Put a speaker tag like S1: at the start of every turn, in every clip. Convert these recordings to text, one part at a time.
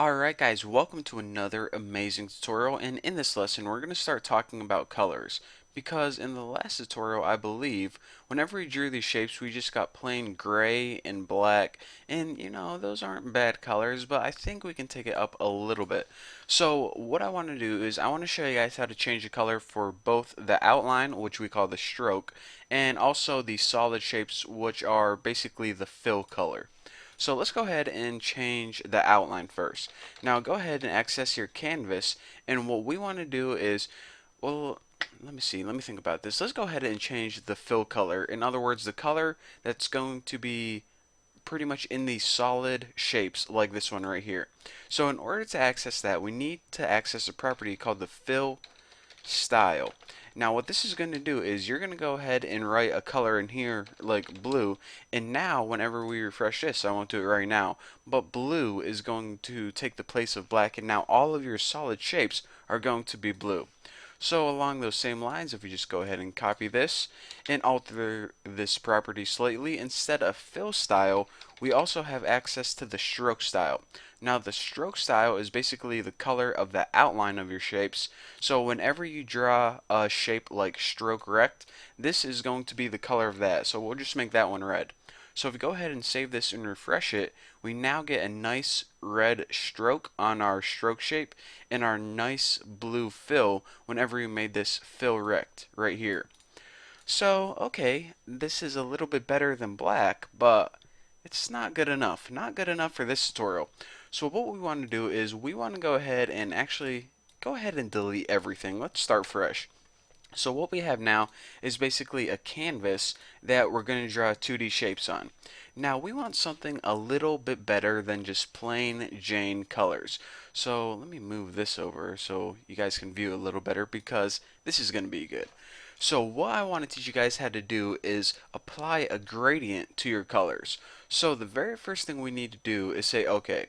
S1: Alright guys, welcome to another amazing tutorial, and in this lesson we're going to start talking about colors. Because in the last tutorial, I believe, whenever we drew these shapes we just got plain gray and black, and those aren't bad colors, but I think we can take it up a little bit. So what I want to do is I want to show you guys how to change the color for both the outline, which we call the stroke, and also the solid shapes, which are basically the fill color. So let's go ahead and change the outline first. Now go ahead and access your canvas, and what we want to do is, well, let me see, let me think about this. Let's go ahead and change the fill color. In other words, the color that's going to be pretty much in these solid shapes like this one right here. So in order to access that, we need to access a property called the fill style. Now what this is going to do is you're going to go ahead and write a color in here like blue, and now whenever we refresh this, I won't do it right now, but blue is going to take the place of black, and now all of your solid shapes are going to be blue. So along those same lines, if we just go ahead and copy this and alter this property slightly, instead of fill style, we also have access to the stroke style. Now the stroke style is basically the color of the outline of your shapes. So whenever you draw a shape like stroke rect, this is going to be the color of that. So we'll just make that one red. So if we go ahead and save this and refresh it, we now get a nice red stroke on our stroke shape and our nice blue fill whenever we made this fill rect right here. So, okay, this is a little bit better than black, but it's not good enough. Not good enough for this tutorial. So what we want to do is we want to go ahead and actually go ahead and delete everything. Let's start fresh. So what we have now is basically a canvas that we're going to draw 2D shapes on. Now we want something a little bit better than just plain Jane colors. So let me move this over so you guys can view a little better, because this is going to be good. So what I want to teach you guys how to do is apply a gradient to your colors. So the very first thing we need to do is say, okay,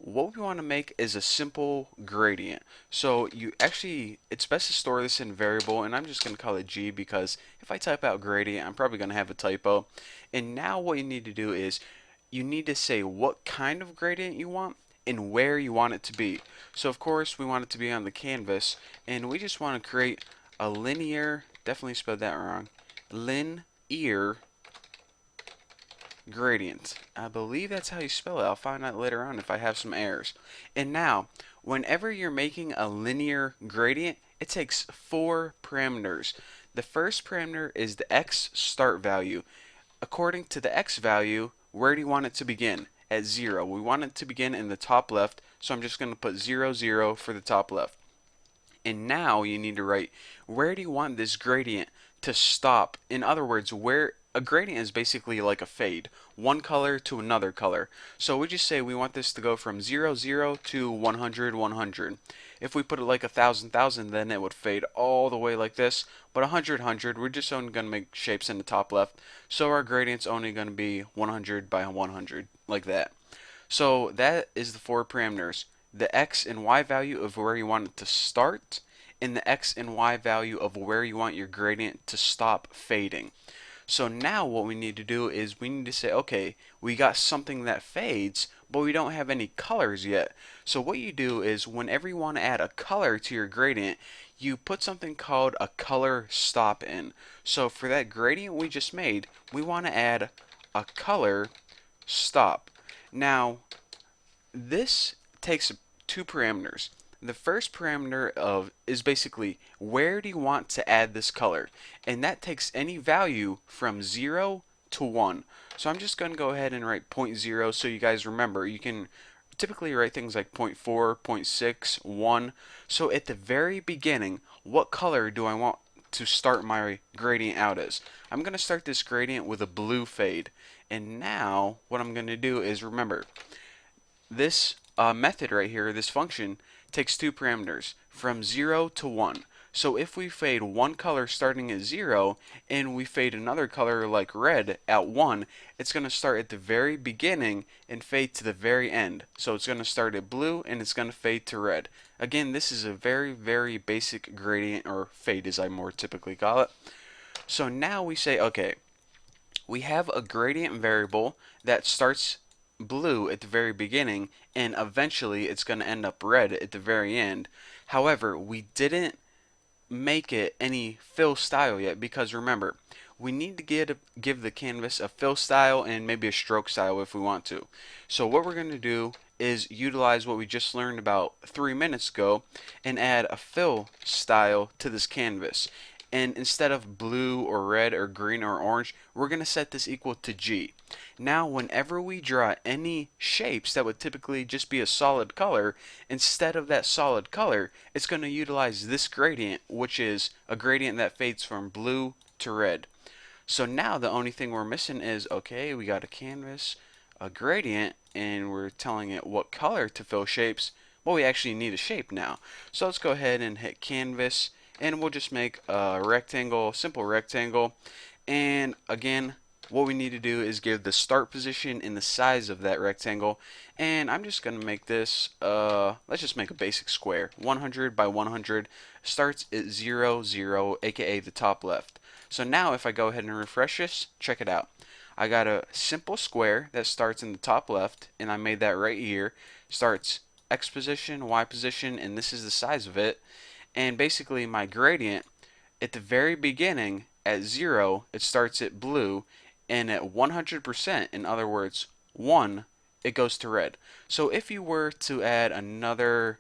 S1: what we want to make is a simple gradient. So it's best to store this in variable, and I'm just going to call it G, because if I type out gradient, I'm probably going to have a typo. And now what you need to do is you need to say what kind of gradient you want and where you want it to be. So of course we want it to be on the canvas, and we just want to create a linear, definitely spelled that wrong, linear gradient. I believe that's how you spell it. I'll find out later on if I have some errors. And now, whenever you're making a linear gradient, it takes 4 parameters. The first parameter is the x start value. According to the x value, where do you want it to begin? At 0. We want it to begin in the top left, so I'm just going to put 0, 0 for the top left. And now you need to write, where do you want this gradient to stop? In other words, where a gradient is basically like a fade, one color to another color. So we just say we want this to go from 0, 0 to 100, 100. If we put it like 1,000, 1,000, then it would fade all the way like this. But 100, 100, we're just only going to make shapes in the top left. So our gradient's only going to be 100 by 100, like that. So that is the 4 parameters: the x and y value of where you want it to start, and the x and y value of where you want your gradient to stop fading. So now what we need to do is we need to say, okay, we got something that fades, but we don't have any colors yet. So what you do is whenever you want to add a color to your gradient, you put something called a color stop in. So for that gradient we just made, we want to add a color stop. Now, this takes 2 parameters. The first parameter is basically where do you want to add this color, and that takes any value from 0 to 1. So I'm just going to go ahead and write 0.0 so you guys remember. You can typically write things like 0.4, 0.6, 1. So at the very beginning, what color do I want to start my gradient out as? I'm going to start this gradient with a blue fade. And now what I'm going to do is, remember, this method right here, this function, takes 2 parameters, from 0 to 1. So if we fade one color starting at 0 and we fade another color like red at 1, it's going to start at the very beginning and fade to the very end. So it's going to start at blue and it's going to fade to red. Again, this is a very, very basic gradient, or fade as I more typically call it. So now we say, okay, we have a gradient variable that starts blue at the very beginning, and eventually it's going to end up red at the very end. However, we didn't make it any fill style yet, because remember, we need to give the canvas a fill style and maybe a stroke style if we want to. So what we're going to do is utilize what we just learned about 3 minutes ago and add a fill style to this canvas. And instead of blue or red or green or orange, we're going to set this equal to G. Now, whenever we draw any shapes that would typically just be a solid color, instead of that solid color, it's going to utilize this gradient, which is a gradient that fades from blue to red. So now the only thing we're missing is, okay, we got a canvas, a gradient, and we're telling it what color to fill shapes. Well, we actually need a shape now. So let's go ahead and hit canvas, and we'll just make a rectangle, simple rectangle. And again, what we need to do is give the start position and the size of that rectangle. And I'm just going to make this, let's just make a basic square. 100 by 100 starts at 0, 0, aka the top left. So now if I go ahead and refresh this, check it out. I got a simple square that starts in the top left, and I made that right here. Starts X position, Y position, and this is the size of it. And basically my gradient at the very beginning at 0, it starts at blue, and at 100%, in other words 1, it goes to red. So if you were to add another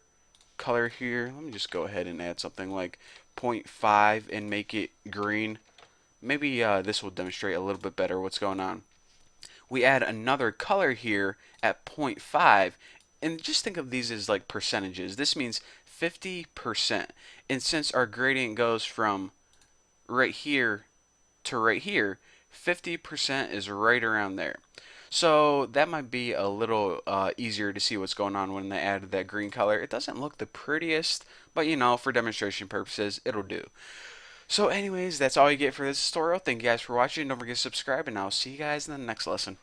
S1: color here, let me just go ahead and add something like 0.5 and make it green. Maybe this will demonstrate a little bit better what's going on. We add another color here at 0.5, and just think of these as like percentages. This means 50%. And since our gradient goes from right here to right here, 50% is right around there. So that might be a little easier to see what's going on when they added that green color. It doesn't look the prettiest, but you know, for demonstration purposes, it'll do. So anyways, that's all you get for this tutorial. Thank you guys for watching. Don't forget to subscribe, and I'll see you guys in the next lesson.